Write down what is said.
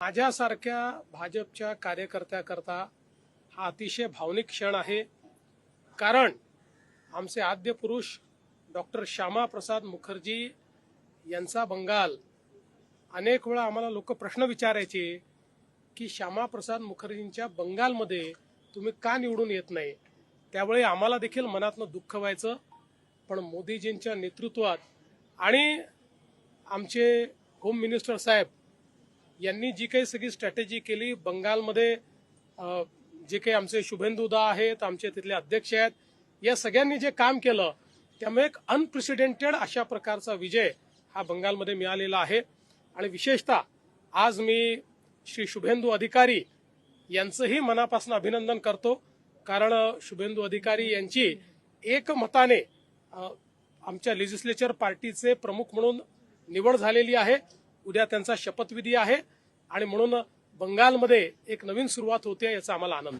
माझ्यासारख्या भाजपच्या कार्यकर्त्याकरता हा अतिशय भावनिक क्षण आहे। कारण आमचे आद्य पुरुष डॉक्टर श्यामा प्रसाद मुखर्जी यांचा बंगाल, अनेक वेळा आम्हाला लोक प्रश्न विचारायचे की श्यामा प्रसाद मुखर्जींच्या बंगालमध्ये तुम्ही का निवडून येत नाही। त्यावेळी आम्हाला देखील मनातनं दुःख व्हायचं। पण मोदीजींच्या नेतृत्वात आणि आमचे होम मिनिस्टर साहेब यांनी जी काही सगळी स्ट्रॅटेजी केली, बंगालमध्ये जे काही आमचे शुभेंदुदा आहेत, आमचे तिथले अध्यक्ष आहेत, या सगळ्यांनी जे काम केलं त्यामुळे एक अनप्रेसिडेंटेड अशा प्रकारचा विजय हा बंगालमध्ये मिळालेला आहे। आणि विशेषतः आज मी श्री शुभेंदू अधिकारी यांचंही मनापासून अभिनंदन करतो। कारण शुभेंदू अधिकारी यांची एकमताने आमच्या लेजिस्लेचर पार्टीचे प्रमुख म्हणून निवड झालेली आहे। उद्या त्यांचा शपथविधी आहे आणि म्हणून बंगालमध्ये एक नवीन सुरुवात होते याचा आम्हाला आनंद।